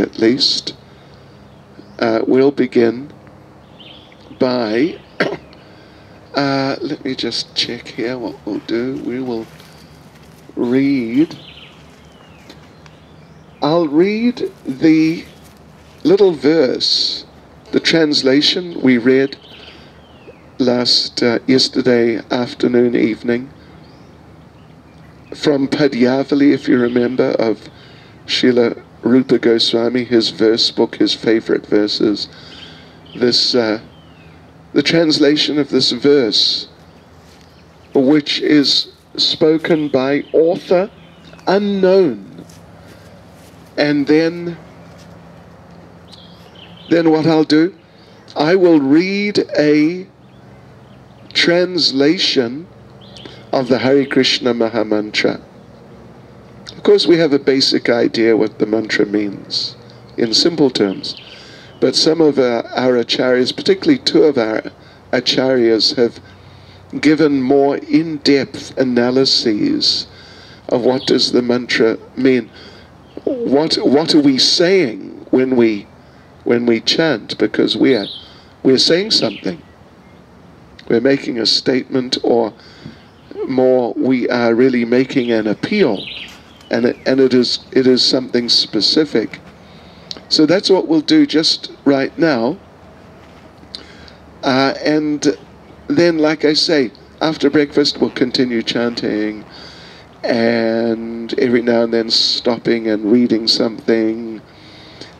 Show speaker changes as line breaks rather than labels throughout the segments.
at least, we'll begin by, let me just check here what we'll do. We will read, I'll read the little verse, the translation we read yesterday afternoon, evening, from Padyavali, if you remember, of Srila Rupa Goswami, his verse book, his favorite verses. This, the translation of this verse, which is spoken by author unknown. And then what I'll do, I will read a translation of the Hare Krishna Mahamantra. Of course, we have a basic idea what the mantra means in simple terms, but some of our acharyas, particularly two of our acharyas, have given more in-depth analyses of what does the mantra mean. What are we saying when we chant? Because we're saying something. We're making a statement, or more, we are really making an appeal, and it is something specific. So that's what we'll do just right now. And then, like I say, after breakfast we'll continue chanting, and every now and then stopping and reading something.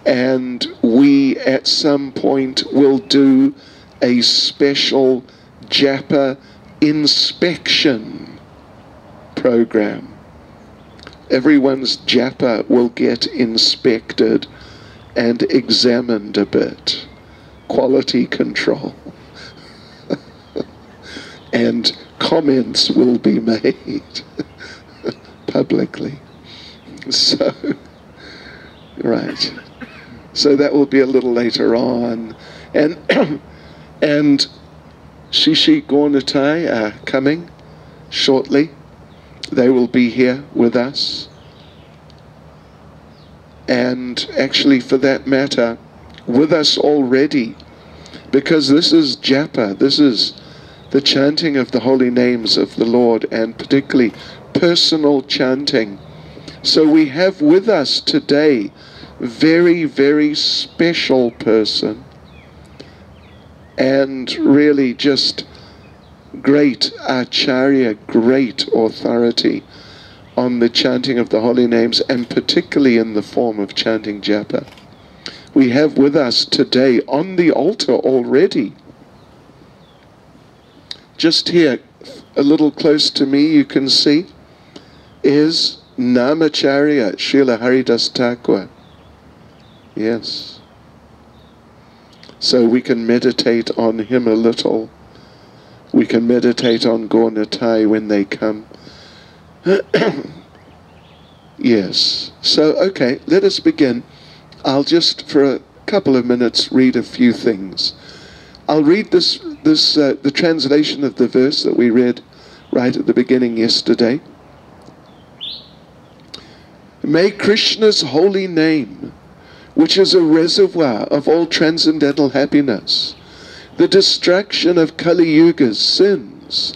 And we at some point will do a special Japa inspection program. Everyone's Japa will get inspected and examined a bit. Quality control. And comments will be made publicly. So, right. So that will be a little later on. And and Shishi Gornatai are coming shortly. They will be here with us. And actually, for that matter, with us already, because this is Japa, this is the chanting of the holy names of the Lord, and particularly personal chanting. So we have with us today very, very special person, and really just great acharya, great authority on the chanting of the holy names, and particularly in the form of chanting Japa. We have with us today on the altar already, just here, a little close to me, you can see, is Namacharya Srila Haridas Thakur. Yes. So we can meditate on him a little. We can meditate on Gornatai when they come. Yes. So, okay, let us begin. I'll just, for a couple of minutes, read a few things. I'll read the translation of the verse that we read right at the beginning yesterday. May Krishna's holy name, which is a reservoir of all transcendental happiness, the distraction of Kali Yuga's sins,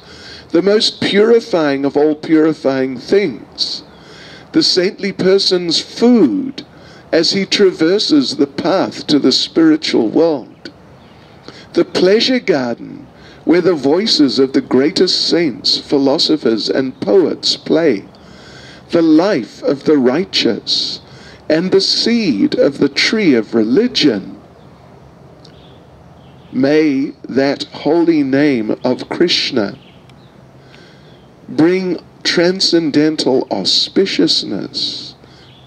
the most purifying of all purifying things, the saintly person's food as he traverses the path to the spiritual world, the pleasure garden where the voices of the greatest saints, philosophers, and poets play, the life of the righteous, and the seed of the tree of religion. May that holy name of Krishna bring transcendental auspiciousness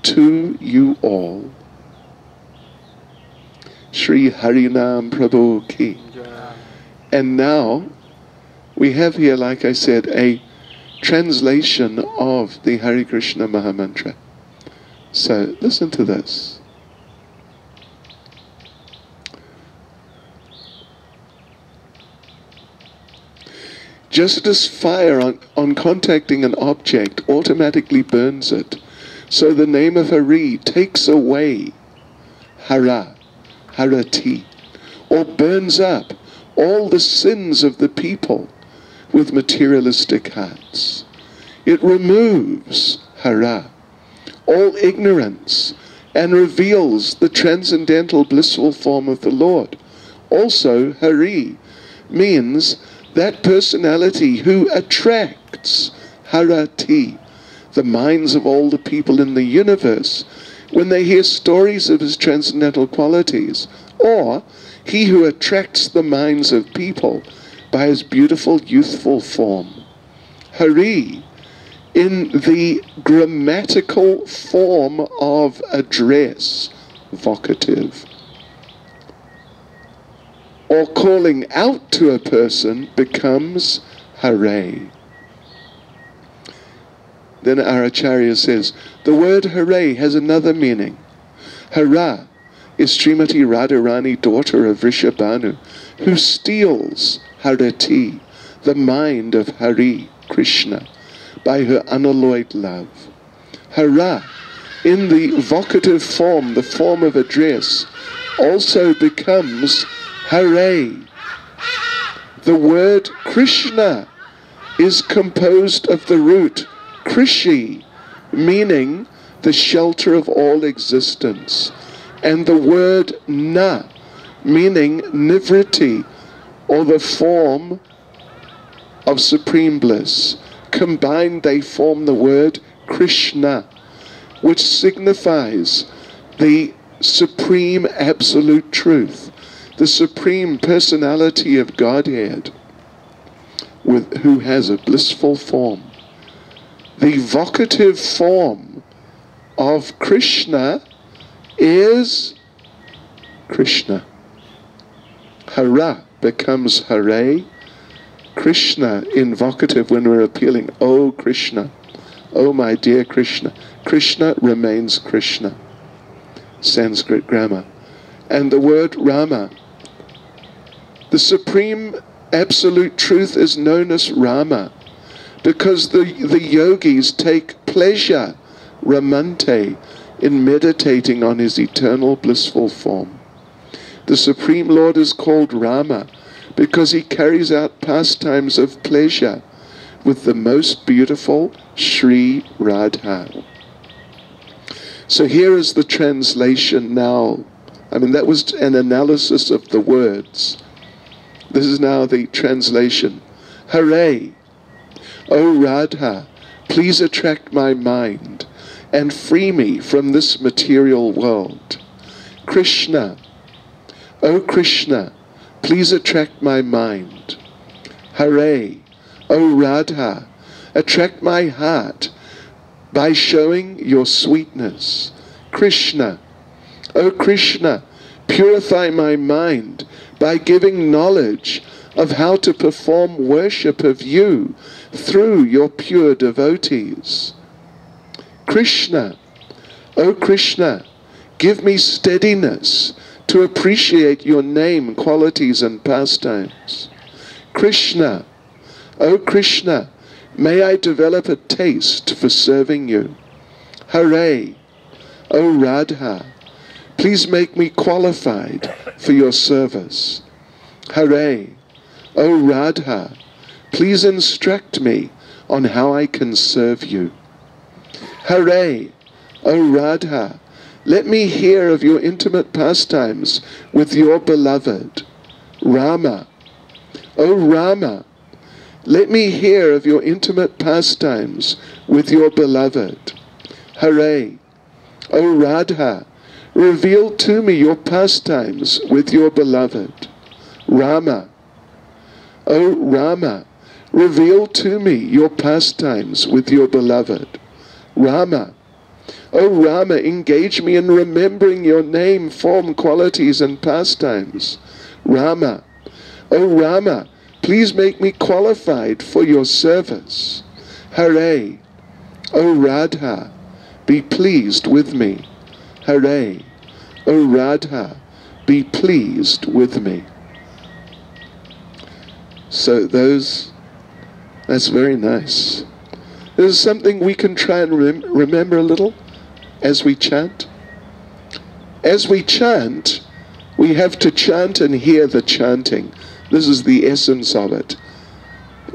to you all. Shri Harinam Prabhu Ki. And now we have here, like I said, a translation of the Hare Krishna Mahamantra. So listen to this. Just as fire on contacting an object automatically burns it, so the name of Hari takes away hara, harati, or burns up all the sins of the people with materialistic hearts. It removes, hara, all ignorance and reveals the transcendental blissful form of the Lord. Also, hari means that personality who attracts, harati, the minds of all the people in the universe when they hear stories of his transcendental qualities, or he who attracts the minds of people by his beautiful youthful form. Hari, in the grammatical form of address, vocative, or calling out to a person, becomes hare. Then our Acharya says, the word hare has another meaning. Hara is Srimati Radharani, daughter of Rishabhanu, who steals harati, the mind of Hari, Krishna, by her unalloyed love. Hara, in the vocative form, the form of address, also becomes hare. The word Krishna is composed of the root Krishi, meaning the shelter of all existence, and the word na, meaning nivriti, or the form of supreme bliss. Combined they form the word Krishna, which signifies the supreme absolute truth, the supreme personality of Godhead, who has a blissful form. The vocative form of Krishna is Krishna. Hara becomes hare. Krishna in vocative, when we're appealing, oh Krishna, oh my dear Krishna. Krishna remains Krishna. Sanskrit grammar. And the word Rama, the supreme absolute truth, is known as Rama because the yogis take pleasure, ramante, in meditating on his eternal blissful form. The Supreme Lord is called Rama because he carries out pastimes of pleasure with the most beautiful Sri Radha. So here is the translation now. I mean, that was an analysis of the words. This is now the translation. Hare, O Radha, please attract my mind and free me from this material world. Krishna, O Krishna, please attract my mind. Hare, O Radha, attract my heart by showing your sweetness. Krishna, O Krishna, purify my mind by giving knowledge of how to perform worship of you through your pure devotees. Krishna, O Krishna, give me steadiness to appreciate your name, qualities and pastimes. Krishna, O Krishna, may I develop a taste for serving you. Hare, O Radha, please make me qualified for your service. Hare, O Radha, please instruct me on how I can serve you. Hare, O Radha, let me hear of your intimate pastimes with your beloved. Rama, O Rama, let me hear of your intimate pastimes with your beloved. Hare, O Radha, reveal to me your pastimes with your beloved. Rama, O Rama, reveal to me your pastimes with your beloved. Rama, O Rama, engage me in remembering your name, form, qualities, and pastimes. Rama, O Rama, please make me qualified for your service. Hare, O Radha, be pleased with me. Hare, O Radha, be pleased with me. So that's very nice. This is something we can try and remember a little as we chant. as we chant, we have to chant and hear the chanting. This is the essence of it.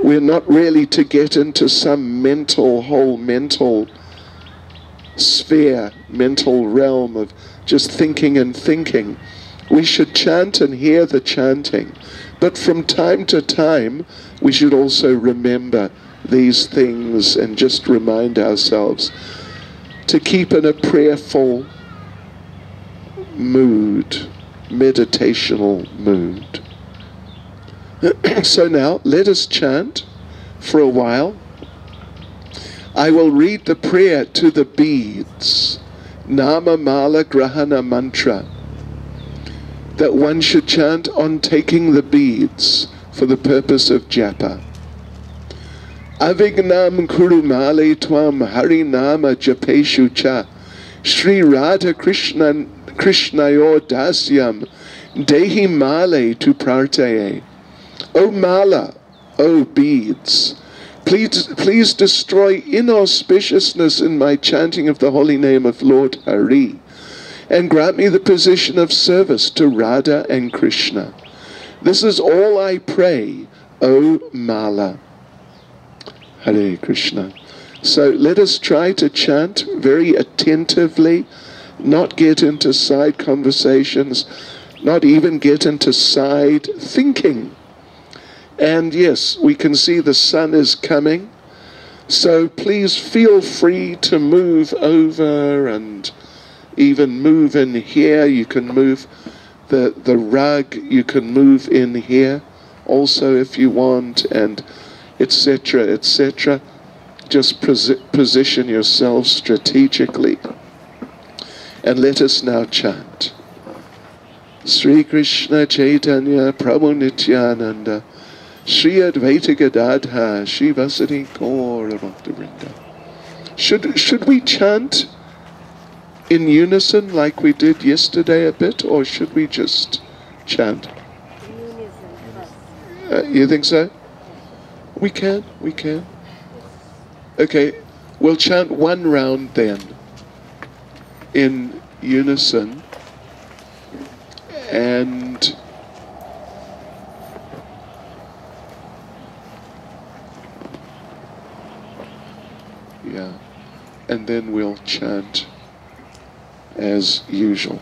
We're not really to get into some whole mental sphere, mental realm of just thinking and thinking. We should chant and hear the chanting. But from time to time, we should also remember these things and just remind ourselves to keep in a prayerful mood, meditational mood. So now, let us chant for a while. I will read the prayer to the beads, Nama Mala Grahana Mantra, that one should chant on taking the beads for the purpose of japa. Avignam Kurumale Twam Harinama Japeshu Cha Sri Radha Krishnayo Dasyam Dehi Male tu Prartaye. O Mala, O beads, please destroy inauspiciousness in my chanting of the holy name of Lord Hari, and grant me the position of service to Radha and Krishna. This is all I pray, O Mala. Hare Krishna. So let us try to chant very attentively, not get into side conversations, not even get into side thinking. And yes, we can see the sun is coming, so please feel free to move over and even move in here. You can move the rug, you can move in here also if you want, and etc., etc. Just position yourself strategically. And let us now chant. Sri Krishna Chaitanya Prabhu Nityananda Sri Advaita Gadadha Shivasati Gaura Bhaktivinoda. Should we chant in unison like we did yesterday a bit, or should we just chant? You think so? We can. Okay, we'll chant one round then in unison, and and then we'll chant as usual.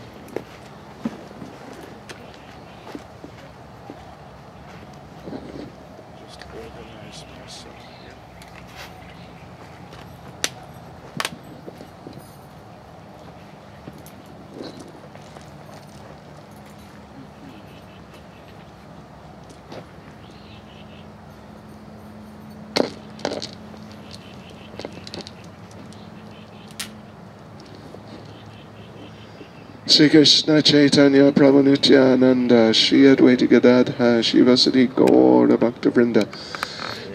Sri Krishna Chaitanya Prabhu Nityananda Sri Advaita Gadadha Shivasati Gaura Bhaktivinoda.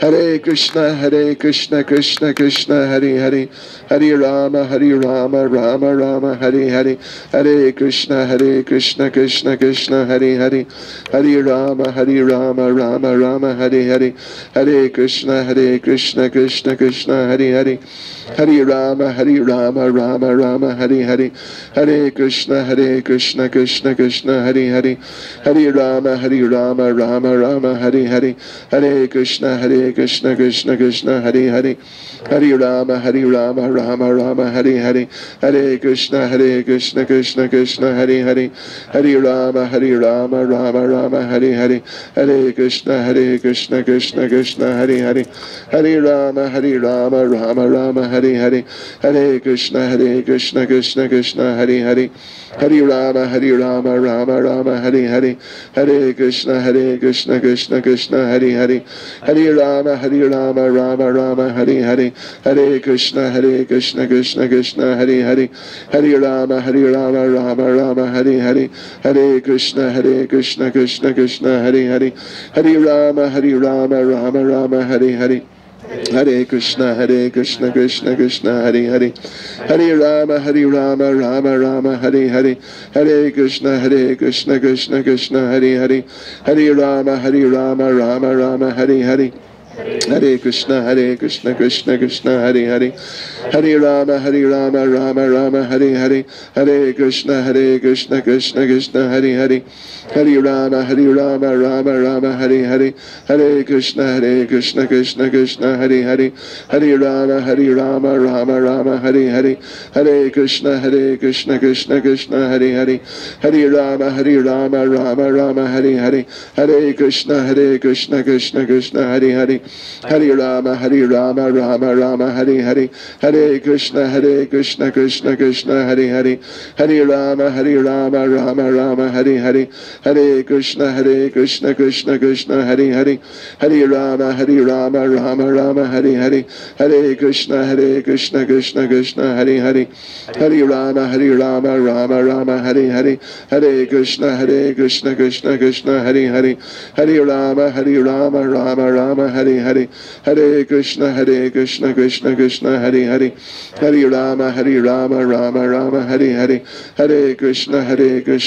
Hare Krishna Krishna Krishna Hare Hare Hare Rama Rama Rama Hare Hare Hare Krishna Krishna Krishna Hare Hare Hare Rama Rama Rama Hare Hare Hare Krishna Krishna Krishna Hare Hare Hare Rama Rama Rama Hare Hare Hare Krishna Krishna Hare Hare Hare Rama Rama Rama Hare Hare Hare Krishna Krishna Hare Hare Hare Rama Rama Rama Hare Hare Hare Krishna Krishna Hare Hare Hare Rama Rama Rama Hare Hare Hare Krishna Krishna Hare Hare Hare Rama Rama Rama Hare Hare Hare Krishna Krishna Hare Hare Hare Rama Rama Rama Hare Hare Hare Krishna Krishna Hare Hare Hare Rama Rama Rama Hare Hare Hare Krishna Krishna Hare Hare Hare Rama Rama Rama Hare Hare Hare Krishna Krishna Hare Hare Hare Rama Rama Rama Hare Hare Hare Krishna Krishna Hare Hare Hare Rama Rama Rama Hare Hare Hare Krishna Krishna Hare Hare Hare Rama Rama Rama Hare Hare Hare Krishna Krishna Krishna Hare Hare, Hare Rama Rama Rama Hare Hare, Hare Krishna Krishna Krishna Hare Hare, Hare Rama Rama Rama Hare Hare, Hare Krishna Krishna Krishna Hare Hare, Hare Rama Rama Rama Hare Hare, Hare Krishna Krishna Krishna Hare Hare, Hare Rama Rama Rama Hare Hare, Hare Krishna Krishna Krishna Hare Hare, Hare Rama Rama Rama Hare Hare, Hare Krishna Krishna Krishna Hare Hare, Hare Rama Rama Rama Hare Hare, Hare Krishna Krishna Krishna Hare Hare, Hare Rama Rama Rama Hare Hare, Hare Krishna Krishna Krishna Hare Hare, Hare Rama Rama Rama Hare Hare, Hare Krishna Krishna Krishna Hare Hare, Hare Rama Rama Rama Hare Hare, Hare Krishna Krishna Hare Hare, Hare Rama Rama Rama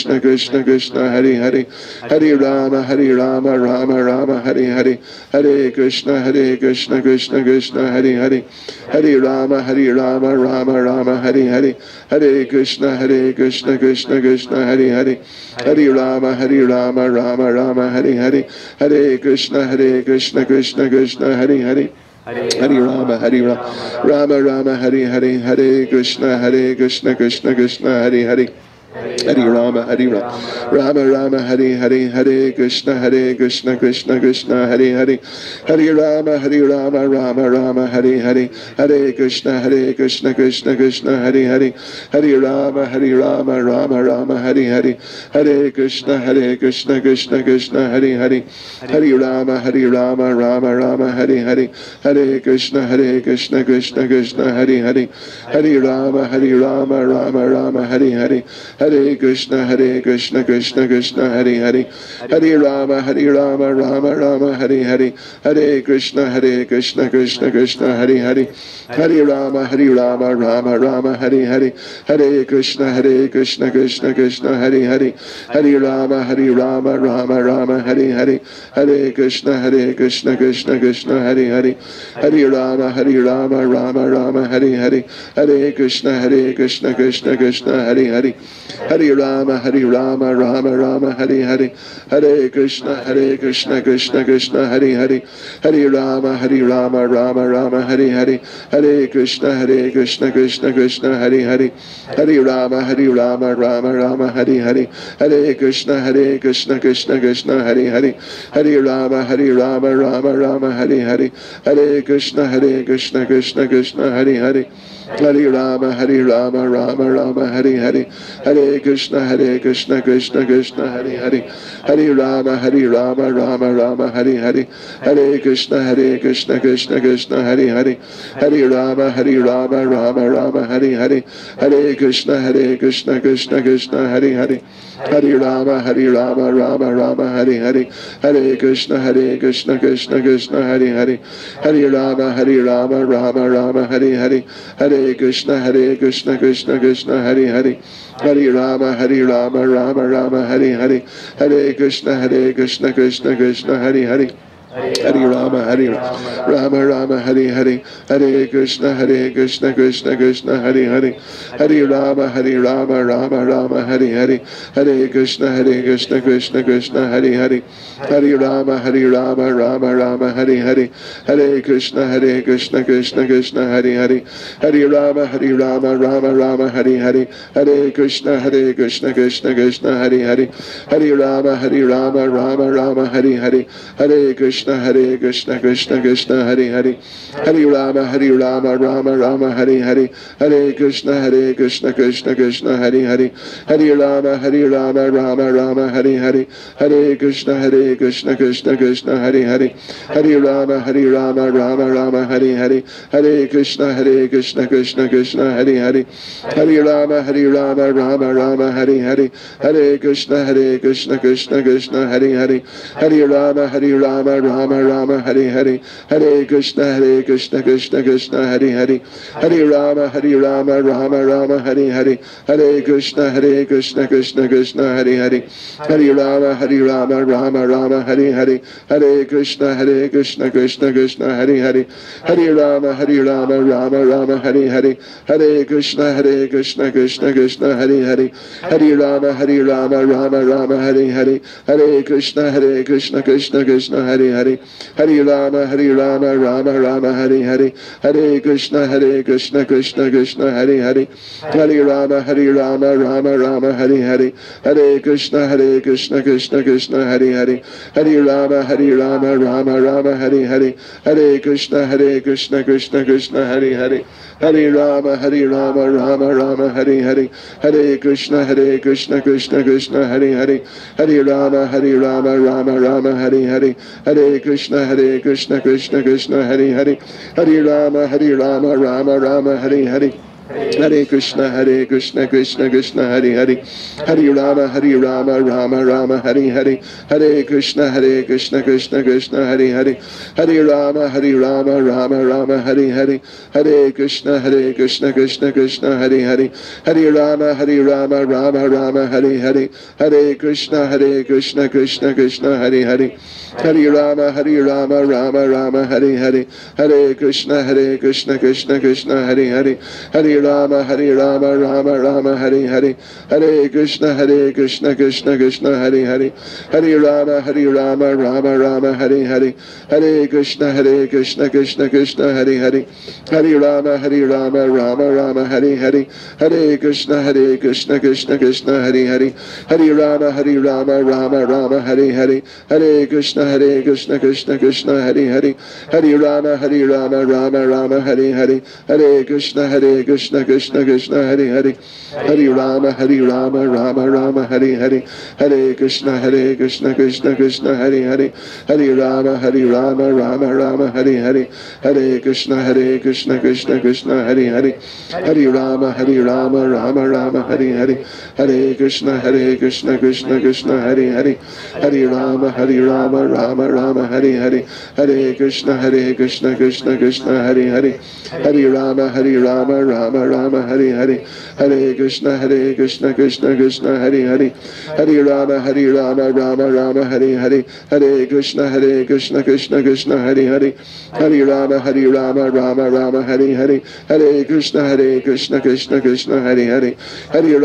Hare Hare, Hare Krishna Krishna Krishna Hare Hare, Hare Rama Rama Rama Hare Hare, Hare Krishna Krishna Krishna Hare Hare, Hare Rama Rama Rama Hare Hare, Hare Krishna Krishna Krishna Hare Hare, Hare Rama Rama Rama Hare Hare, Hare Krishna Krishna Krishna Hare Hare, Hare Rama Rama Rama Hare Hare, Hare Krishna Krishna Krishna Hare Hare, Hare Rama Rama Hare Hare, Hare Krishna Krishna Krishna Hare Hare, Hare Rama Rama Rama Hare Hare, Hare Krishna Krishna Krishna Hare Hare, Hare Rama Rama Rama Hare Hare, Hare Krishna Krishna Krishna Hare Hare, Hare Rama Rama Rama Hare Hare, Hare Krishna Krishna Krishna Hare Hare, Hare Rama Rama Rama Hare Hare, Hare Krishna Krishna Krishna Hare Hare, Hare Rama Rama Rama Hare Hare, Hare Krishna Krishna Krishna Hare Hare, Hare Rama Rama Rama Hare Hare, Hare Krishna Krishna Krishna Hare Hare, Hare Rama Rama Rama Hare Hare, Hare Krishna Krishna Krishna Hare Hare, Hare Rama Rama Rama Hare Hare, Hare Krishna Krishna Hare Hare, Hare Rama Rama Rama Hare Hare, Hare Krishna Krishna Hare Hare, Hare Rama Rama Rama Hare Hare, Hare Krishna Krishna Hare Hare, Hare Rama Rama Rama Hare Hare, Hare Krishna Krishna Hare Hare, Hare Rama Rama Rama Hare Hare, Hare Krishna Krishna Hare Hare, Hare Rama Rama Rama Hare Hare, Hare Krishna Krishna Hare Hare, Hare Rama Rama Rama Hare Hare, Hare Krishna Krishna Hare Hare, Hare Rama Rama Rama Hare Hare, Hare Krishna Krishna Hare Hare, Hare Rama Rama Rama Hare Hare, Hare Krishna Krishna Hare Hare, Hare Rama Rama Rama Hare Hare, Hare Krishna Krishna Hare Hare, Hare Rama Rama Rama Hare Hare, Hare Krishna Krishna Hare Hare, Hare Rama Rama Rama Hare Hare, Hare Krishna Krishna Hare Hare, Hare Rama Rama Rama Hare Hare, Hare Krishna Krishna Hare Hare, Hare Rama Rama Rama Hare Hare, Hare Krishna Krishna Hare Hare, Hare Rama Rama Rama Hare Hare, Hare Krishna Krishna Hare Hare, Hare Rama Rama Rama Hare Hare, Hare Krishna Krishna Hare Hare, Hare Rama Rama Rama Hare Hare, Hare Krishna Krishna Hare Hare, Hare Rama Rama Rama Hare Hare, Hare Krishna Krishna Hare Hare, Hare Rama Rama Rama Hare Hare, Hare Krishna Krishna Hare Hare, Hare Rama Rama Rama Hare Hare, Hare Krishna Krishna Hare Hare, Hare Rama Rama Rama Rama Hare Hare, Hare Krishna Krishna Krishna Hare Hare, Hare Rama Rama Rama Hare Hare, Hare Krishna Krishna Krishna Hare Hare, Hare Rama Rama Rama Hare Hare, Hare Krishna Krishna Krishna Hare Hare, Hare Rama Rama Rama Hare Hare, Hare Krishna Krishna Krishna Hare Hare, Hare Rama Rama Hare Hare, Hare Krishna Krishna Krishna Hare Hare, Hare Rama Rama Hare Hare, Hare Krishna Krishna Krishna Hare Hare, Hare Rama Rama Hare Hare, Hare Krishna Krishna Krishna Hare Hare, Hare Rama Rama Hare Hare, Hare Krishna Krishna Krishna Hare Hare, Hare Rama Rama Hare Hare, Hare Krishna Krishna Krishna Hare Hare, Hare Rama Rama Hare Hare, Hare Krishna Krishna Krishna Hare Hare, Hare Rama Rama Hare Hare, Hare Krishna Krishna Krishna Hare Hare, Hare Rama Rama Hare Hare, Hare Krishna Krishna Krishna Hare Hare, Hare Rama Rama Hare Hare, Hare Krishna Krishna Krishna Hare Hare, Hare Rama Rama Hare Hare, Hare Krishna Krishna Krishna Hare Hare, Hare Rama Rama Hare Hare, Hare Krishna Krishna Krishna Hare Hare, Hare Rama Rama Hare Hare, Hare Krishna Krishna Krishna Hare Hare, Hare Rama Rama Hare Hare, Hare Krishna Krishna Krishna Hare Hare, Hare Rama Rama Hare Hare, Hare Krishna Krishna Krishna Hare Hare, Hare Rama Rama Hare Hare, Hare Krishna Krishna Krishna Hare Hare, Hare Rama Rama Hare Hare, Hare Krishna Krishna Hare Hare, Hare Rama Rama Hare Hare, Hare Krishna Krishna Hare Hare, Hare Rama Hare Hare, Hare Krishna Krishna Krishna Hare Hare, Hare Rama Hare Hare, Hare Krishna Krishna Hare Hare, Hare Rama Hare Hare, Hare Krishna Krishna Hare Hare, Hare Rama Hare Hare, Hare Krishna Krishna Krishna Hare Hare, Hare Rama Hare Hare, Hare Krishna Krishna Krishna Hare Hare, Hare Rama Hare Hare, Hare Krishna Krishna Krishna Hare Hare, Hare Rama Hare Hare, Hare Krishna Krishna Krishna Hare Hare, Hare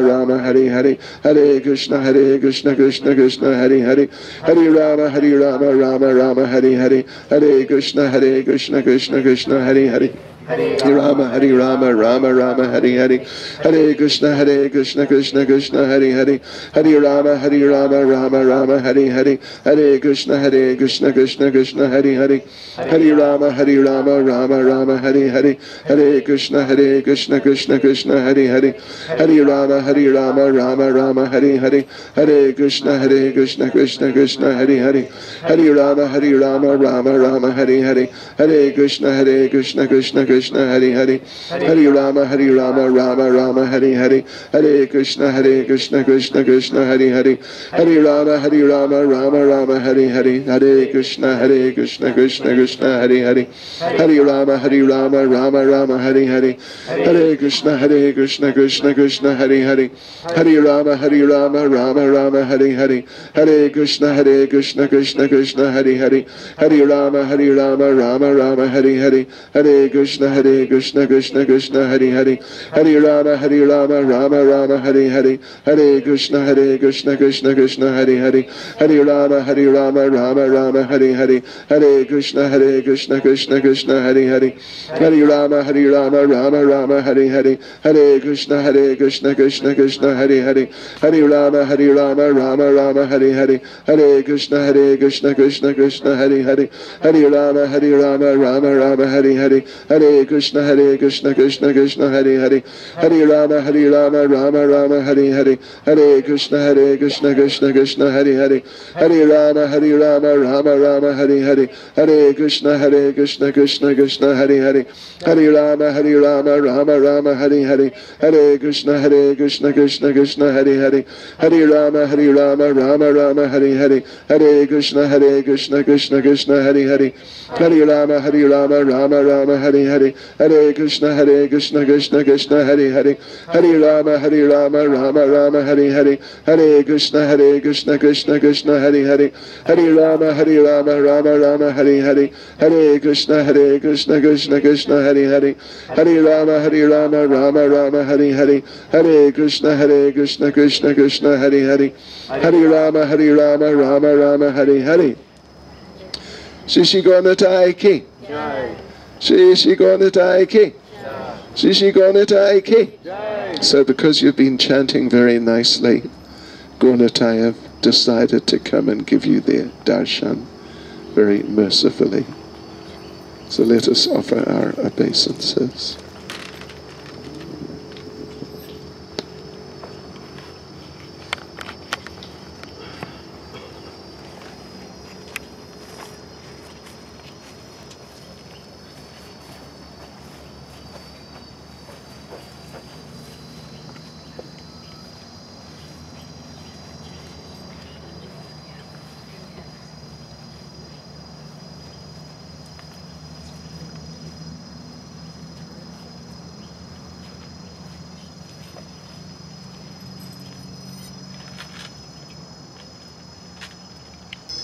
Rama Hare Hare, Hare Krishna Krishna Krishna Hare Hare, Hare Rama Rama Hare Hare, Hare Krishna Krishna Krishna Hare Hare, Hare Rama Hare Hare, Hare Krishna Krishna Krishna Hare Hare, Hare Rama Hare Hare, Hare Krishna Krishna Krishna Hare Hare, Hare Rama Hare Hare, Hare Krishna Krishna Krishna Hare Hare, Hare Rama Hare Hare, Hare Krishna Krishna Krishna Hare Hare, Hare Rama Hare Hare, Hare Krishna Krishna Krishna Hare Hare, Hare Rama Hare Hare, Hare Krishna Krishna Krishna Hare Hare, Hare Rama Hare Hare, Hare Krishna Krishna Krishna Hare Hare, Hare Rama Rama Hare Hare, Hare Krishna Krishna Krishna Hare Hare, Hare Rama Hare Hare, Hare Krishna Krishna Krishna Hare Hare, Hare Rama Hare Hare, Hare Krishna Krishna Krishna Hare Hare, Hare Rama Hare Hare, Hare Krishna Krishna Krishna Hare Hare, Hare Rama Hare Hare, Hare Krishna Krishna Krishna Hare Hare, Hare Rama Hare Hare, Hare Krishna Krishna Krishna Hare Hare, Hare Rama Rama Hare Hare, Hare Hare Krishna Krishna Krishna Hare Hare, Hare Rama Rama Rama Hare Hare, Hare Krishna Krishna Krishna Hare Hare, Hare Rama Rama Rama Hare Hare, Hare Krishna Krishna Krishna Hare Hare, Hare Rama Rama Rama Hare Hare, Hare Krishna Krishna Krishna Hare Hare, Hare Rama Rama Rama Hare Hare, Hare Krishna Krishna Krishna Hare Hare, Hare Rama Rama Rama Hare Hare, Hare Krishna Krishna Krishna Hare Hare, Hare Rama Rama Rama Hare Hare, Hare Krishna Krishna Krishna Hare Hare, Hare Rama Rama Rama Hare Hare, Hare Krishna Krishna Krishna Hare Hare, Hare Rama Rama Rama Hare Hare, Hare Krishna Krishna Krishna Hare Hare, Hare Rama Rama Rama Hare Hare. Shishi Gonatai Ki. Shishi Gonatai Ki. Shishi Gonatai Ki. So because you've been chanting very nicely, Gonatai have decided to come and give you their darshan very mercifully. So let us offer our obeisances.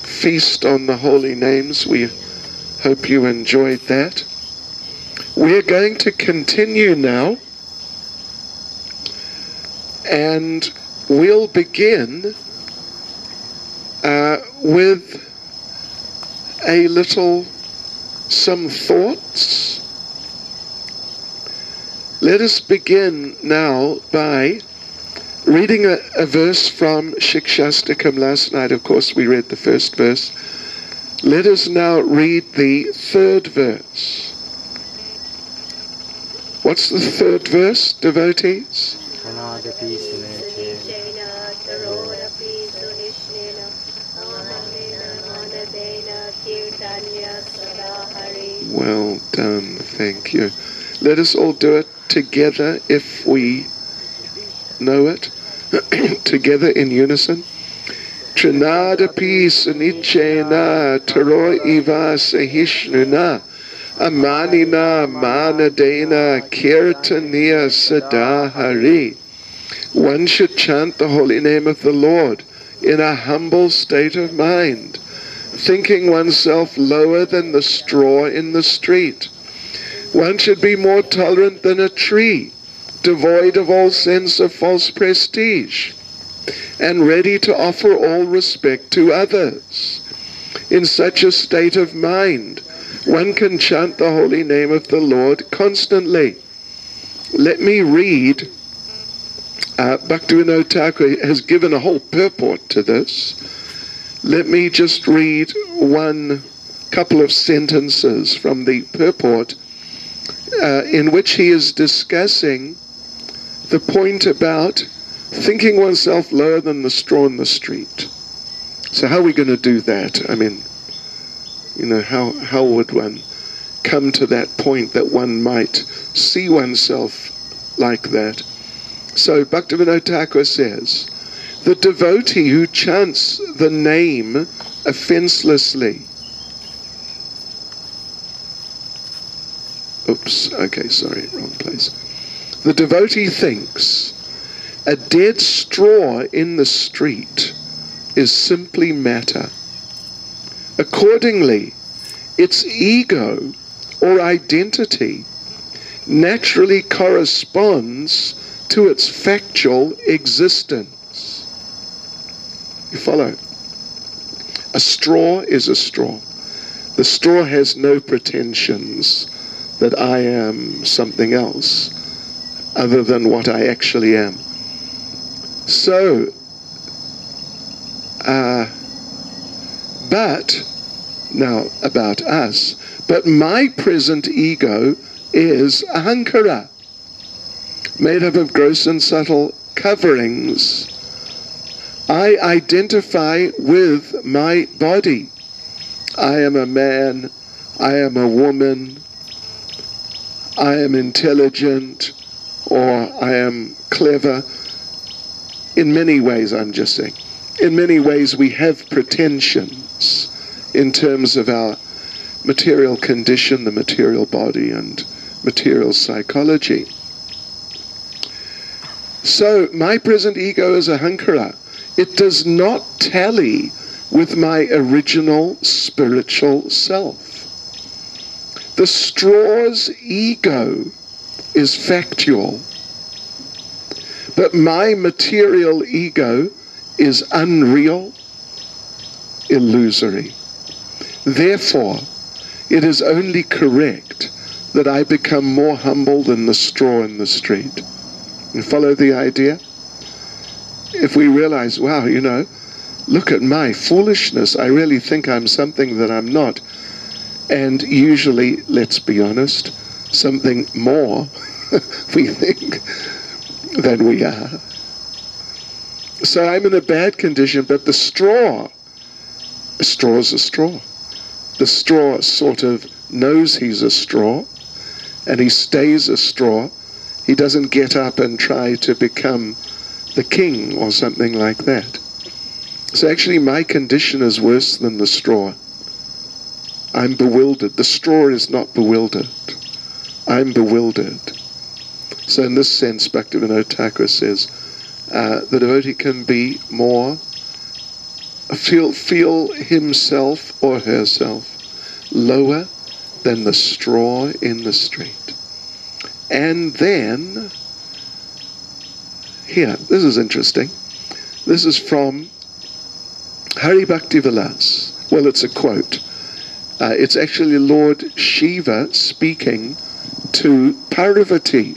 Feast on the holy names. We hope you enjoyed that. We're going to continue now, and we'll begin with some thoughts. Let us begin now by reading a verse from Shikshastakam last night. Of course, we read the first verse. Let us now read the third verse. What's the third verse, devotees? Well done, thank you. Let us all do it together if we know it. Together in unison. Trinadapi sunichena taro iva sahishnuna amanina manadena kirtaniya sadahari. One should chant the holy name of the Lord in a humble state of mind, thinking oneself lower than the straw in the street. One should be more tolerant than a tree, devoid of all sense of false prestige, and ready to offer all respect to others. In such a state of mind, one can chant the holy name of the Lord constantly. Let me read, Bhaktivinoda Thakur has given a whole purport to this. Let me just read one couple of sentences from the purport in which he is discussing the point about thinking oneself lower than the straw in the street. So how are we going to do that? I mean, how would one come to that point that one might see oneself like that? So Bhaktivinoda Thakur says, the devotee who chants the name offenselessly. Oops, okay, sorry, wrong place. The devotee thinks a dead straw in the street is simply matter. Accordingly, its ego or identity naturally corresponds to its factual existence. You follow? A straw is a straw. The straw has no pretensions that I am something else other than what I actually am. So, but, now about us, but my present ego is ahankara, made up of gross and subtle coverings. I identify with my body. I am a man, I am a woman, I am intelligent, or I am clever. In many ways, I'm just saying, in many ways we have pretensions in terms of our material condition, the material body, and material psychology. So my present ego is ahankara. It does not tally with my original spiritual self. The straw's ego is factual, but my material ego is unreal, illusory. Therefore, it is only correct that I become more humble than the straw in the street. You follow the idea? If we realize, wow, you know, look at my foolishness, I really think I'm something that I'm not. And usually, let's be honest, something more we think than we are. So I'm in a bad condition, but the straw, a straw is a straw. The straw sort of knows he's a straw, and he stays a straw. He doesn't get up and try to become the king or something like that. So actually my condition is worse than the straw. I'm bewildered. The straw is not bewildered. I'm bewildered. So in this sense, Bhaktivinoda Thakur says, the devotee can be more, feel himself or herself lower than the straw in the street. And then, here, this is interesting. This is from Hari Bhakti Vilas. Well, it's a quote. It's actually Lord Shiva speaking to Parvati.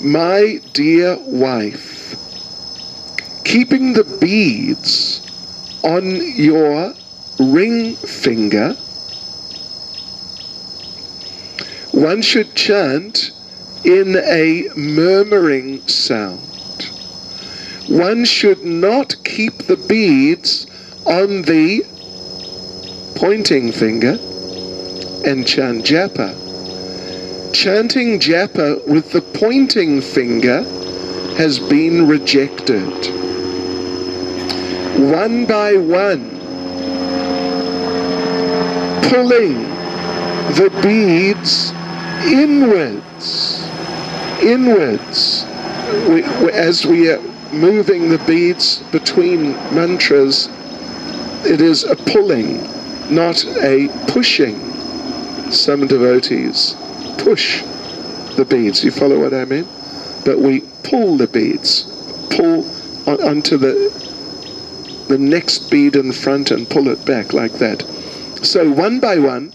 My dear wife, keeping the beads on your ring finger, one should chant in a murmuring sound. One should not keep the beads on the pointing finger and chant Japa. Chanting Japa with the pointing finger has been rejected. One by one, pulling the beads inwards, as we are moving the beads between mantras, it is a pulling, not a pushing. Some devotees push the beads, you follow what I mean? But we pull the beads, pull onto the next bead in front and pull it back like that. So one by one,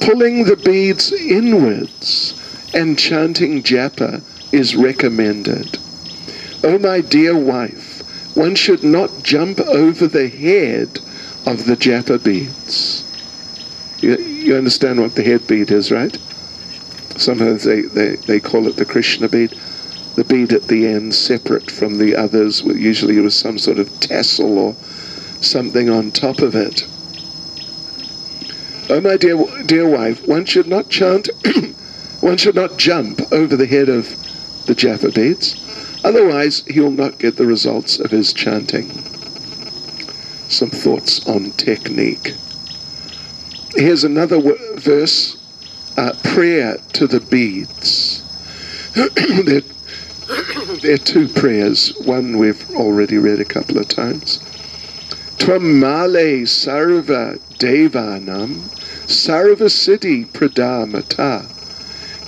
pulling the beads inwards and chanting Japa is recommended. Oh my dear wife, one should not jump over the head of the Japa beads. You understand what the head bead is, right? Sometimes they call it the Krishna bead. The bead at the end, separate from the others, usually with some sort of tassel or something on top of it. Oh my dear wife, one should not chant, one should not jump over the head of the Japa beads, otherwise he'll not get the results of his chanting. Some thoughts on technique. Here's another verse, prayer to the beads. There are two prayers. One we've already read a couple of times. Tvam male sarva devanam sarva siddhi pradamata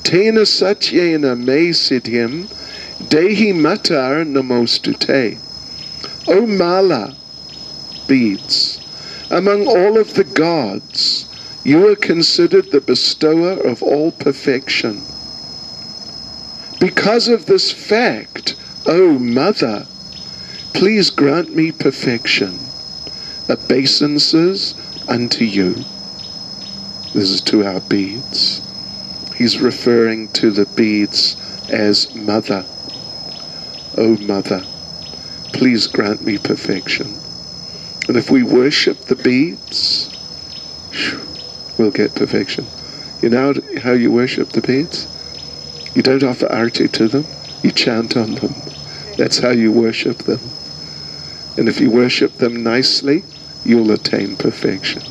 tena satyena me siddhim dehi matar namostute. O Mala, beads, among all of the gods, you are considered the bestower of all perfection. Because of this fact, O Mother, please grant me perfection, obeisances unto you. This is to our beads. he's referring to the beads as Mother. Oh Mother, please grant me perfection. And if we worship the beads, we'll get perfection. You know how you worship the beads? You don't offer arti to them, you chant on them. That's how you worship them. And if you worship them nicely, you'll attain perfection.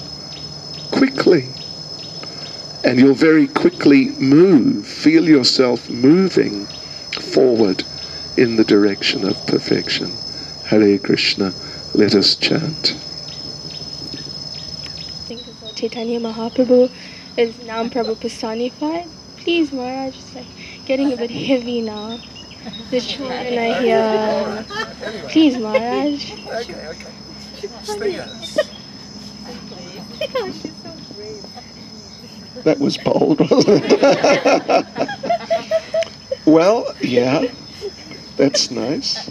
Quickly. And you'll very quickly move, feel yourself moving forward in the direction of perfection. Hare Krishna, let us chant.
Think of Chaitanya Mahaprabhu is Nam Prabhu personified. Please, Maharaj, it's like getting a bit heavy now. The children are here. Please, Maharaj.
Okay. Stay us.
She's so brave.
That was bold, wasn't it? Well, yeah, that's nice.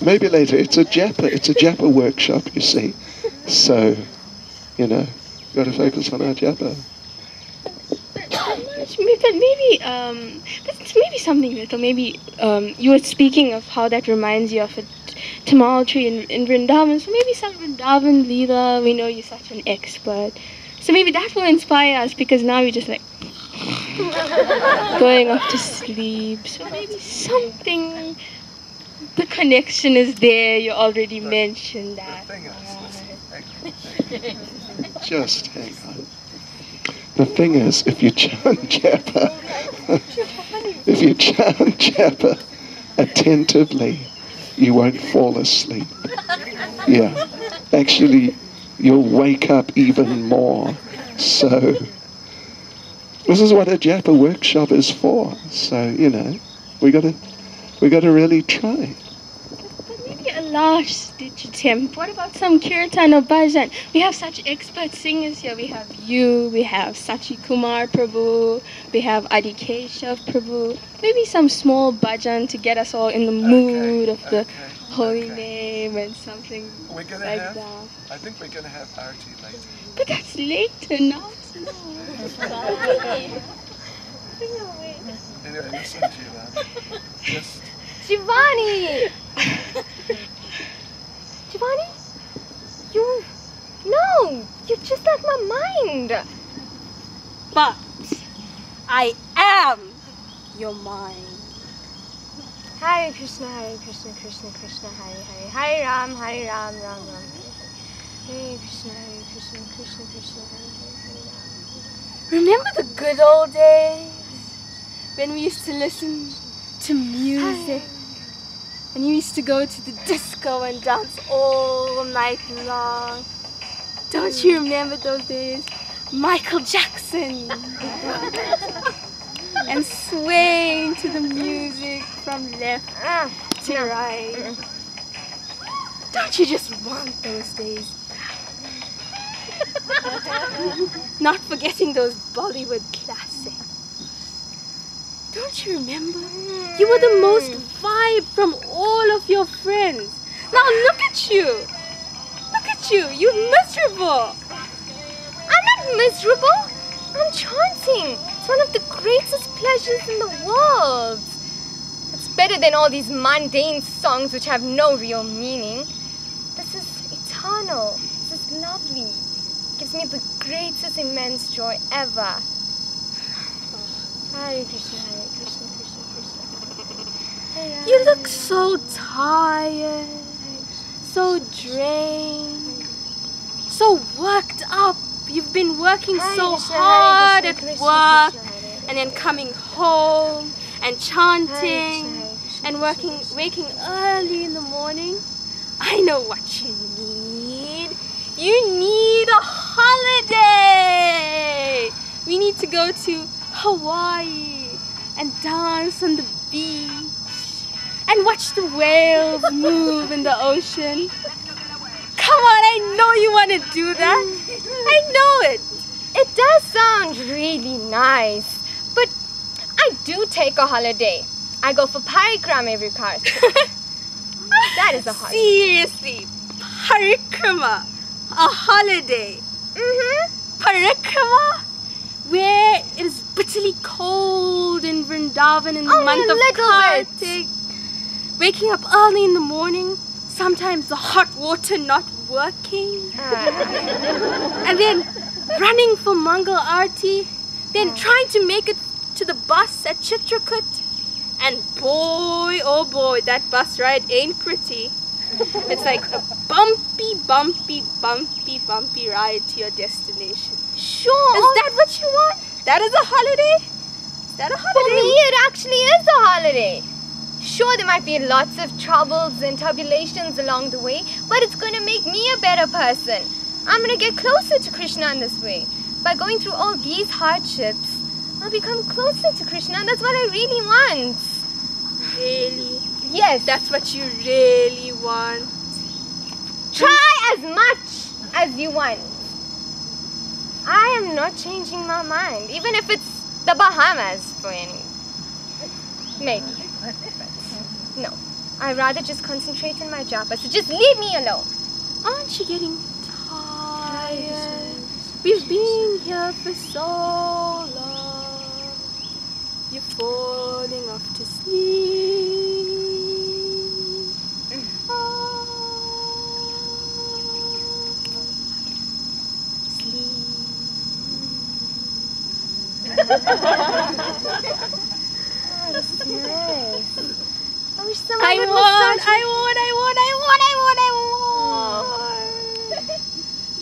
Maybe later. It's a Japa workshop, you see. So, you know, got to focus on our Japa.
But maybe something little. Maybe you were speaking of how that reminds you of a Tamal tree in Vrindavan. So maybe some Vrindavan Leela. We know you're such an expert. So maybe that will inspire us, because now we're just like going off to sleep. So maybe something. The connection is there. You already mentioned that.
Just hang on. The thing is, if you chant Japa, attentively, you won't fall asleep. Yeah. Actually, you'll wake up even more. So, this is what a Japa workshop is for. So, you know, we got to really try.
Maybe a last ditch attempt. What about some kirtan or bhajan? We have such expert singers here. We have you, we have Sachi Kumar Prabhu, we have Adi Keshav Prabhu. Maybe some small bhajan to get us all in the mood of the holy name and something like that.
I think we're going to have arti later.
But that's later, not now.
Anyway, listen to you, man. Just...
Shivani! Shivani? You're just out my mind.
But I am your mind.
Hare Krishna, Krishna Krishna, Hare Hare. Hare Ram, Ram Ram. Hare Krishna, Krishna Krishna, Hare Hare.
Remember the good old days when we used to listen to music? And you used to go to the disco and dance all night long. Don't you remember those days? Michael Jackson. And swaying to the music from left to right. Don't you just want those days back? Not forgetting those Bollywood classics. Don't you remember? You were the most vibe from all of your friends. Now look at you. Look at you. You're miserable.
I'm not miserable. I'm chanting. It's one of the greatest pleasures in the world. It's better than all these mundane songs which have no real meaning. This is eternal. This is lovely. It gives me the greatest immense joy ever. Hare Krishna, Krishna Krishna. Hare
You look so tired, so drained, so worked up. You've been working so hard at work and then coming home and chanting and waking early in the morning. I know what you need. You need a holiday. We need to go to Hawaii and dance on the beach and watch the whales move in the ocean. Come on, I know you want to do that. I know it.
It does sound really nice, but I do take a holiday. I go for parikrama every cart. That is a holiday.
Seriously, parikrama, a holiday. parikrama, where it is bitterly cold in Vrindavan in the month of Kartik. Waking up early in the morning, sometimes the hot water not working. And then running for Mangal Aarti, then trying to make it to the bus at Chitrakut. And boy, oh boy, that bus ride ain't pretty. It's like a bumpy ride to your destination.
Sure.
Is that what you want? That is a holiday? Is that a holiday?
For me, it actually is a holiday. Sure, there might be lots of troubles and tribulations along the way, but it's going to make me a better person. I'm going to get closer to Krishna in this way. By going through all these hardships, I'll become closer to Krishna, and that's what I really want.
Really?
Yes.
That's what you really want?
Try as much as you want. I am not changing my mind, even if it's the Bahamas for any. Maybe. No. I'd rather just concentrate on my Japa, so just leave me alone.
Aren't you getting tired? We've been here for so long. You're falling off to sleep.
Oh, this is nice. I wish someone
I
would
want.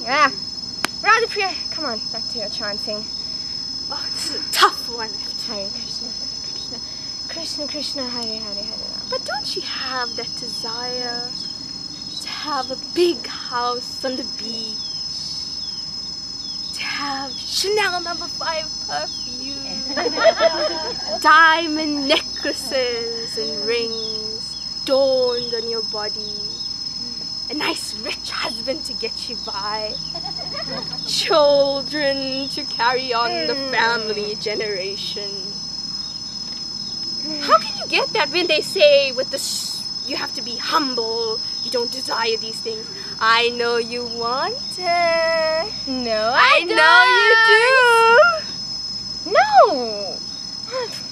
Yeah. Radhapriya, come on, back to your chanting.
Oh, this is a tough one.
Hare Krishna, Krishna, Krishna, Krishna, Hare Hare, Hare Ram.
But don't you have that desire to have a big house on the beach? To have Chanel No. 5 perfume, diamond necklaces and rings adorned on your body, a nice rich husband to get you by, children to carry on the family generation. How can you get that when they say with this you have to be humble, you don't desire these things? I know you want it.
No,
I know you do.
No!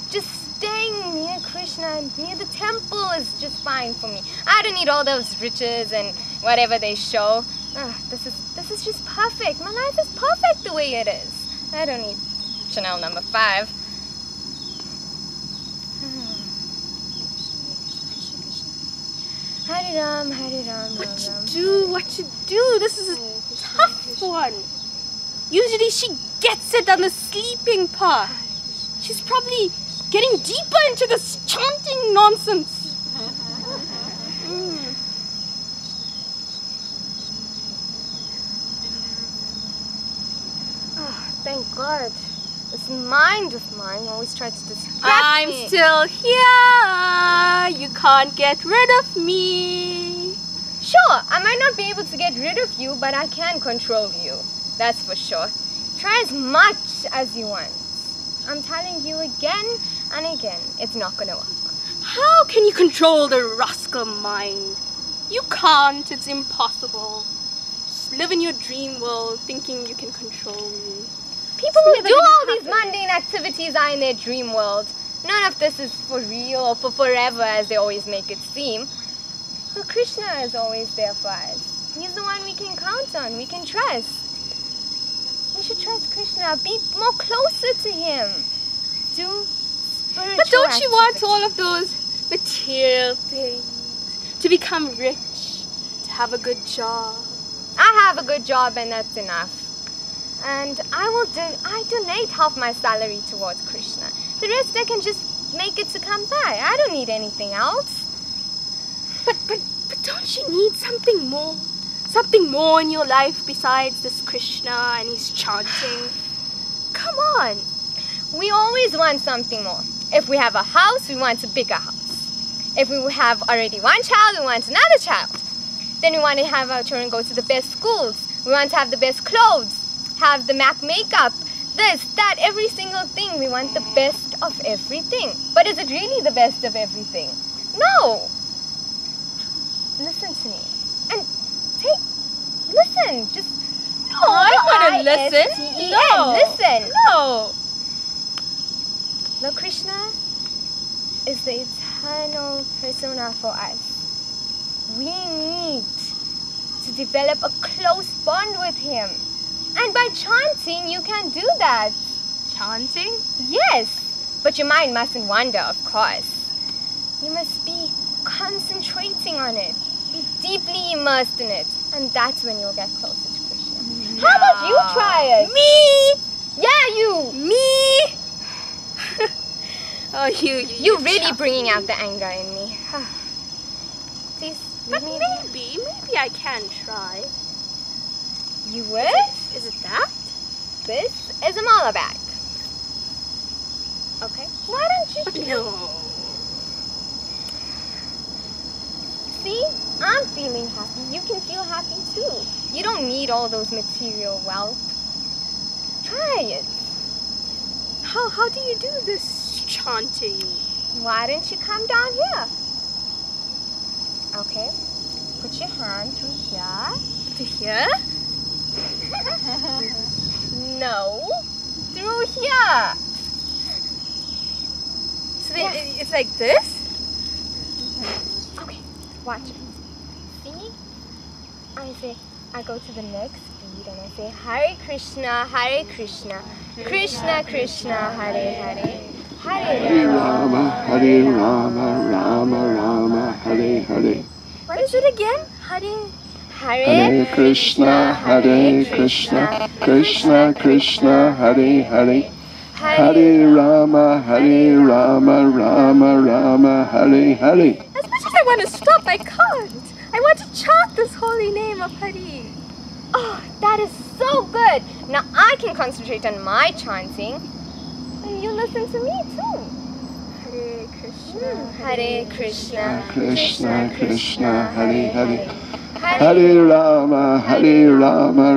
Just staying near Krishna and near the temple is just fine for me. I don't need all those riches and whatever they show. This is just perfect. My life is perfect the way it is. I don't need Chanel No. 5. Hare Ram, Hare Ram, Ram Ram.
What you do? This is a tough one. Usually she gets it on the sleeping part. She's probably getting deeper into this chanting nonsense.
Oh, thank God. This mind of mine always tries to distract
I'm
me.
still here. You can't get rid of me.
Sure, I might not be able to get rid of you, but I can control you. That's for sure. Try as much as you want. I'm telling you again and again, it's not gonna work.
How can you control the rascal mind? You can't. It's impossible. Just live in your dream world thinking you can control me.
People who do all these mundane activities are in their dream world. None of this is for real or for forever as they always make it seem. But Krishna is always there for us. He's the one we can count on, we can trust. We should trust Krishna, be more closer to him. Do spiritual
But don't you want
activities.
all of those material things? To become rich, to have a good job.
I have a good job and that's enough. And I donate half my salary towards Krishna. The rest I can just make it to come by. I don't need anything else.
But don't you need something more? Something more in your life besides this Krishna and his chanting? Come on.
We always want something more. If we have a house, we want a bigger house. If we have already one child, we want another child. Then we want to have our children go to the best schools. We want to have the best clothes, have the MAC makeup, this, that, every single thing. We want the best of everything. But is it really the best of everything? No. Listen to me. And listen, just
I want to listen.
R-I-S-T-E-N.
No.
Listen.
No.
Lord Krishna is the eternal persona for us. We need to develop a close bond with him. And by chanting, you can do that.
Chanting?
Yes, but your mind mustn't wander, of course. You must be concentrating on it. Be deeply immersed in it. And that's when you'll get closer to Krishna.
No.
How about you try it?
Me?
Yeah, you.
Me? Oh,
You're really bringing out the anger in me. Please,
But
leave me.
maybe I can try.
You would?
Is it that?
This is a mala bag. Okay. Why don't you
But no.
see? I'm feeling happy. You can feel happy too. You don't need all those material wealth. Try it.
How do you do this chanting?
Why don't you come down here? Okay. Put your hand through here.
To here?
No. Through here.
So then it's like this?
Okay. Watch it. See? I go to the next beat and I say Hare Krishna, Krishna Krishna, Hare Hare,
Hare Rama, Hare Rama, Rama Rama, Hare Hare.
What is it again? Hare.
Hare Krishna, Krishna Krishna, Hare Hare. Hare Rama, Rama Rama, Hare Hare.
As much as I want to stop, I can't. I want to chant this holy name of Hari.
Oh, that is so good. Now I can concentrate on my chanting. And you listen to me too.
Hare Krishna.
Hare Krishna.
Krishna Krishna, Hare Hare. Hare Rama,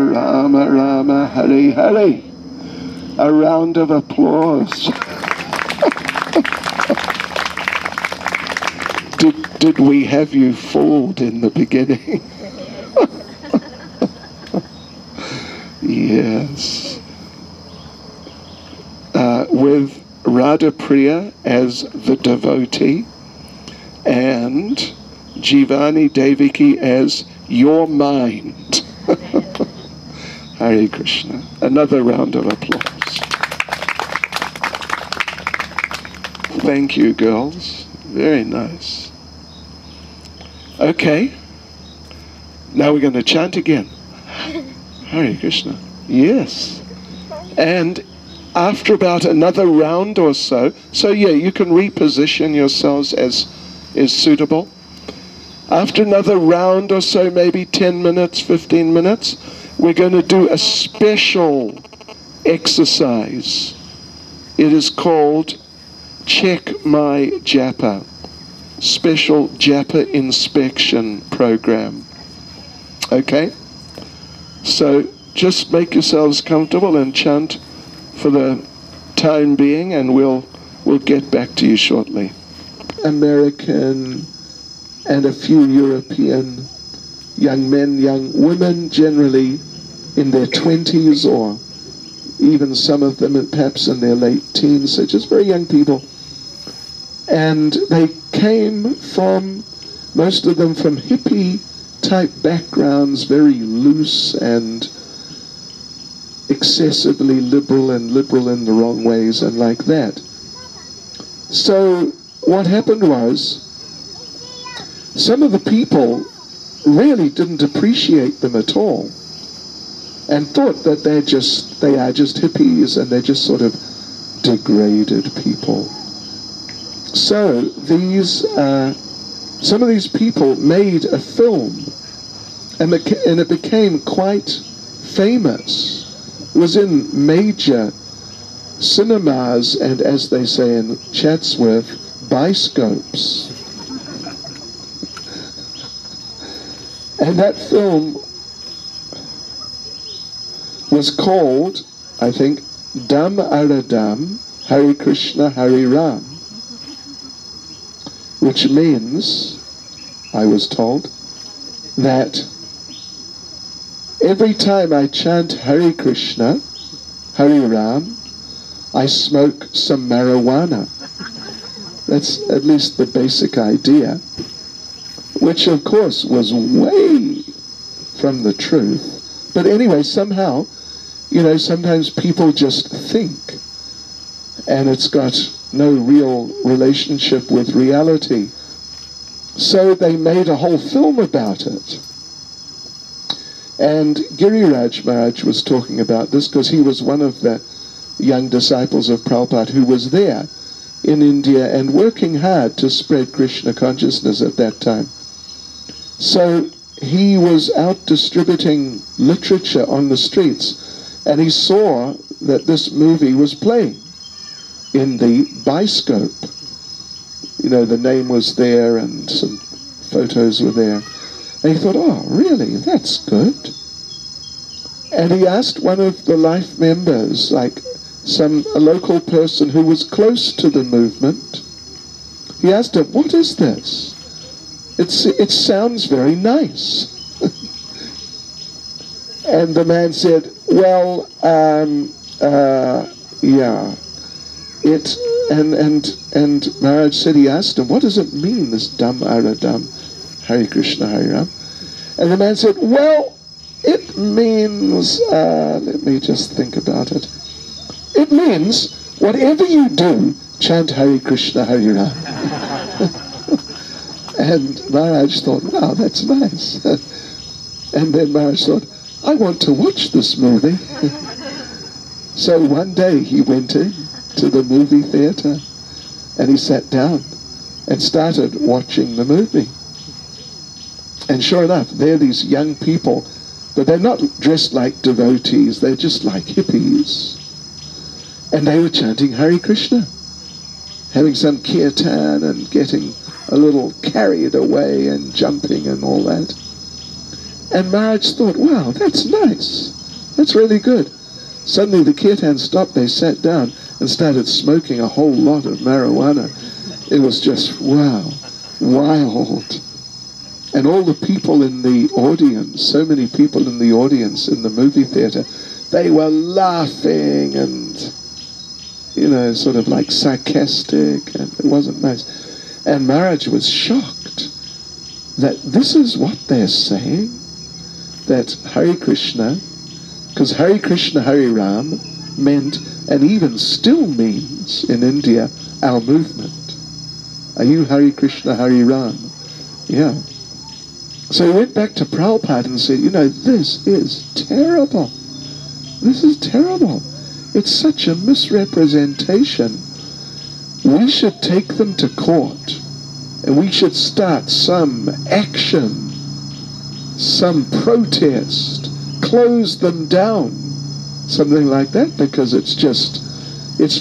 Rama Rama, Hare Hare. A round of applause. Did we have you fooled in the beginning? Yes. With Radha Priya as the devotee and Jivani Devaki as your mind. Hare Krishna. Another round of applause. Thank you, girls. Very nice. Okay. Now we're going to chant again. Hare Krishna. Yes. And after about another round or so, yeah, you can reposition yourselves as is suitable. After another round or so, maybe 10 minutes, 15 minutes, we're going to do a special exercise. It is called Check My Japa, special Japa inspection program. Okay? So just make yourselves comfortable and chant for the time being, and we'll get back to you shortly. American and a few European young men, young women, generally in their 20s or even some of them perhaps in their late teens, so just very young people. And they came from, most of them from hippie type backgrounds, very loose and excessively liberal and liberal in the wrong ways and like that. So what happened was, some of the people really didn't appreciate them at all and thought that they are just hippies and they're just sort of degraded people. So these some of these people made a film, and it became quite famous. It was in major cinemas and, as they say in Chatsworth, biscopes. And that film was called, I think, Dam Aradam, Hare Krishna, Hare Ram, which means, I was told, that every time I chant Hare Krishna, Hare Ram, I smoke some marijuana. That's at least the basic idea, which of course was way from the truth. But anyway, somehow, you know, sometimes people just think, and it's got no real relationship with reality. So they made a whole film about it. And Giriraj Maharaj was talking about this because he was one of the young disciples of Prabhupada who was there in India and working hard to spread Krishna consciousness at that time. So he was out distributing literature on the streets, and he saw that this movie was playing in the Biscope. You know, the name was there and some photos were there. And he thought, oh, really? That's good. And he asked one of the life members, like a local person who was close to the movement, he asked him, what is this? It sounds very nice. And the man said, well, yeah. And Maharaj said, he asked him, what does it mean, this Dam Ara Dam, Hare Krishna Hare Ram? And the man said, well, it means, let me just think about it. It means, whatever you do, chant Hare Krishna Hare Ram. And Maharaj thought, wow, that's nice. And then Maharaj thought, I want to watch this movie. So one day he went in to the movie theater and he sat down and started watching the movie. And sure enough, there are these young people, but they're not dressed like devotees, they're just like hippies. And they were chanting Hare Krishna, having some kirtan and getting a little carried away and jumping and all that. And Maharaj thought, wow, that's nice. That's really good. Suddenly the kirtan stopped, they sat down and started smoking a whole lot of marijuana. It was just, wow, wild. And all the people in the audience, so many people in the audience in the movie theater, they were laughing and, you know, sort of like sarcastic, and it wasn't nice. And Maharaj was shocked that this is what they're saying, that Hare Krishna, because Hare Krishna Hare Ram meant, and even still means in India, our movement. Are you Hare Krishna Hare Ram? Yeah. So he went back to Prabhupada and said, you know, this is terrible. This is terrible. It's such a misrepresentation. We should take them to court and we should start some action, some protest, close them down, something like that, because it's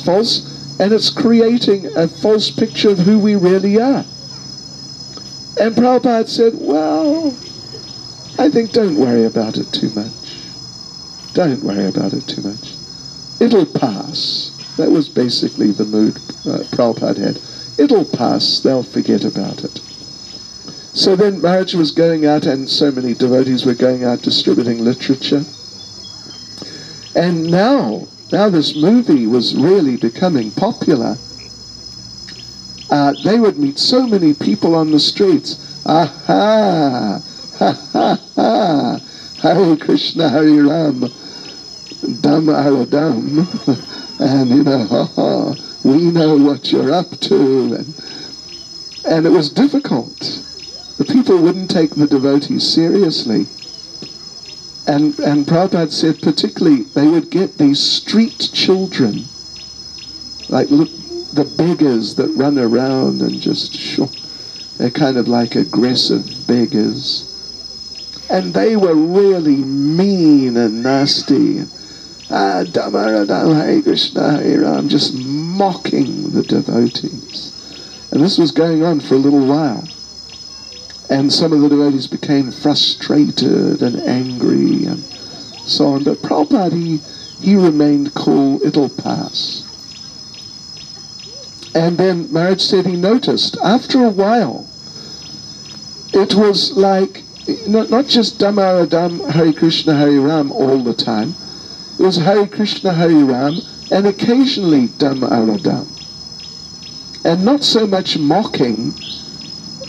false, and it's creating a false picture of who we really are. And Prabhupada said, well, I think don't worry about it too much. Don't worry about it too much. It'll pass. That was basically the mood Prabhupada had. It'll pass, they'll forget about it. So then Maharaj was going out, and so many devotees were going out distributing literature. And now this movie was really becoming popular. They would meet so many people on the streets. Aha! Ha ha ha! Hare Krishna Hare Ram, Dam Ara Dam. And you know, ha ha, we know what you're up to. And it was difficult. The people wouldn't take the devotees seriously. And Prabhupada said particularly they would get these street children, like the beggars that run around and just, they're kind of like aggressive beggars. And they were really mean and nasty. Damara Dam Hare Krishna Hare Ram, just mocking the devotees. And this was going on for a little while. And some of the devotees became frustrated and angry and so on. But Prabhupada, he remained cool, it'll pass. And then Maharaj said he noticed, after a while, it was like not just Dham Aradham, Hare Krishna, Hare Ram all the time. It was Hare Krishna, Hare Ram, and occasionally Dham Aradham. And not so much mocking,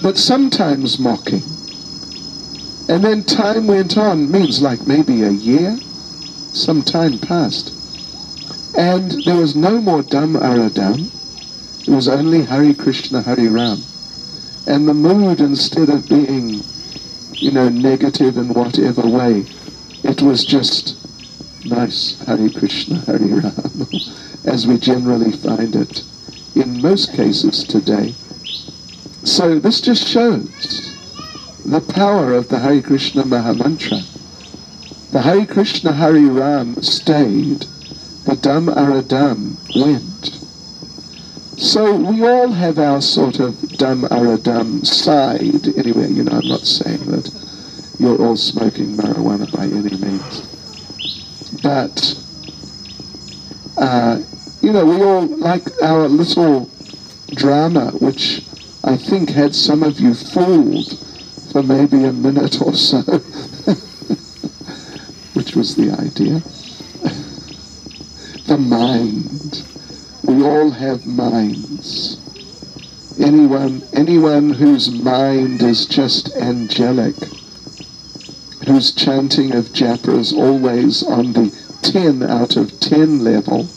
but sometimes mocking. And then time went on, means like maybe a year, some time passed. And there was no more Dham Aradham. It was only Hare Krishna, Hare Ram. And the mood, instead of being, negative in whatever way, it was just nice Hare Krishna, Hare Ram, as we generally find it in most cases today. So this just shows the power of the Hare Krishna Mahamantra. The Hare Krishna, Hare Ram stayed, the Dham Aradham went. So we all have our sort of Dham Aradham side. Anyway, I'm not saying that you're all smoking marijuana by any means. But, we all like our little drama, which I think had some of you fooled for maybe a minute or so, which was the idea. The mind. We all have minds. Anyone whose mind is just angelic, whose chanting of Japa is always on the 10 out of 10 level,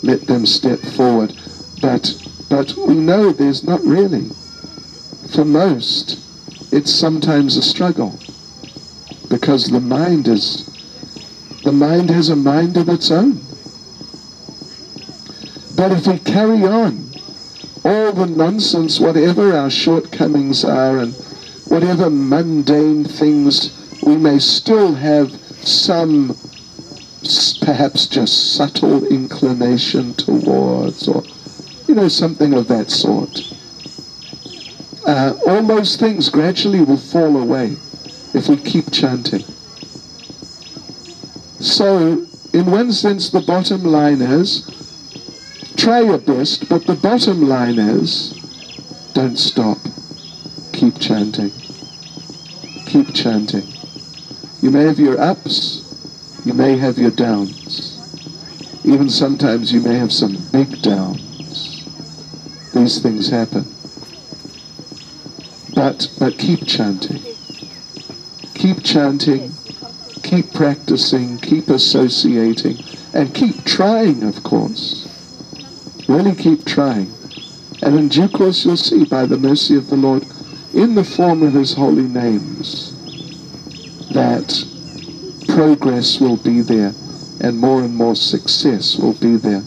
let them step forward. But we know there's not really. For most, it's sometimes a struggle, because the mind has a mind of its own. But if we carry on, all the nonsense, whatever our shortcomings are, and whatever mundane things we may still have some, perhaps just subtle inclination towards, or, something of that sort. All those things gradually will fall away if we keep chanting. So, in one sense, the bottom line is, try your best, but the bottom line is, don't stop. Keep chanting. Keep chanting. You may have your ups, you may have your downs. Even sometimes you may have some big downs. These things happen. But keep chanting. Keep chanting, keep practicing, keep associating, and keep trying, of course. Really keep trying. And in due course you'll see, by the mercy of the Lord, in the form of His holy names, that progress will be there, and more success will be there.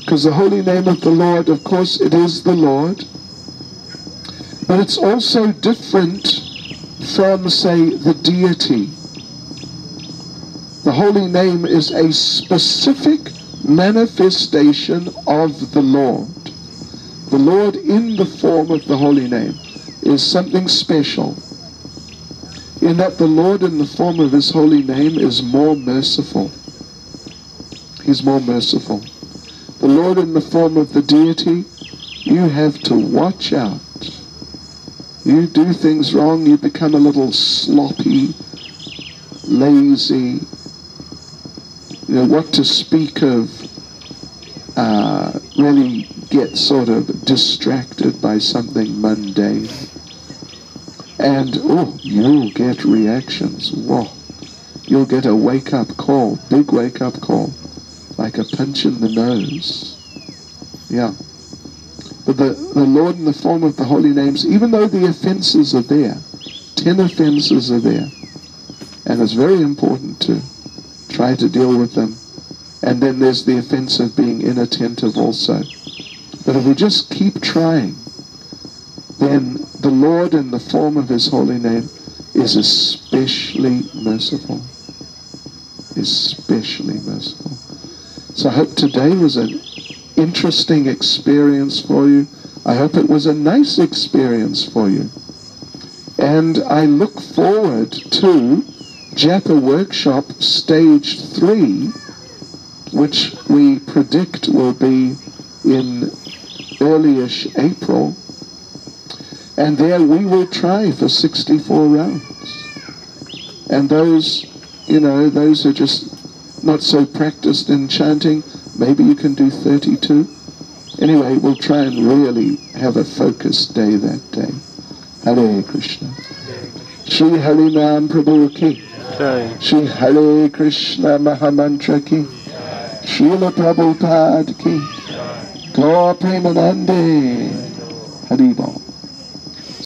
Because the holy name of the Lord, of course, it is the Lord, but it's also different from, say, the deity. The holy name is a specific manifestation of the Lord. The Lord in the form of the holy name is something special, in that the Lord in the form of His holy name is more merciful. He's more merciful. The Lord in the form of the deity, you have to watch out. You do things wrong, you become a little sloppy, lazy. What to speak of, really get sort of distracted by something mundane. And, you'll get reactions. Whoa. You'll get a wake-up call, big wake-up call, like a punch in the nose. Yeah. But the Lord in the form of the holy names, even though the offenses are there, 10 offenses are there, and it's very important to try to deal with them. And then there's the offense of being inattentive also. But if we just keep trying, then the Lord in the form of His holy name is especially merciful. Especially merciful. So I hope today was an interesting experience for you. I hope it was a nice experience for you. And I look forward to Japa Workshop Stage 3, which we predict will be in early-ish April. And there we will try for 64 rounds. And those, those who are just not so practiced in chanting, maybe you can do 32. Anyway, we'll try and really have a focused day that day. Hare Krishna. Shri Hari Nam Prabhu ki. Shri Hare Krishna Mahamantra ki. Srila Prabhupada ki. Gaur Premanande. Haribol.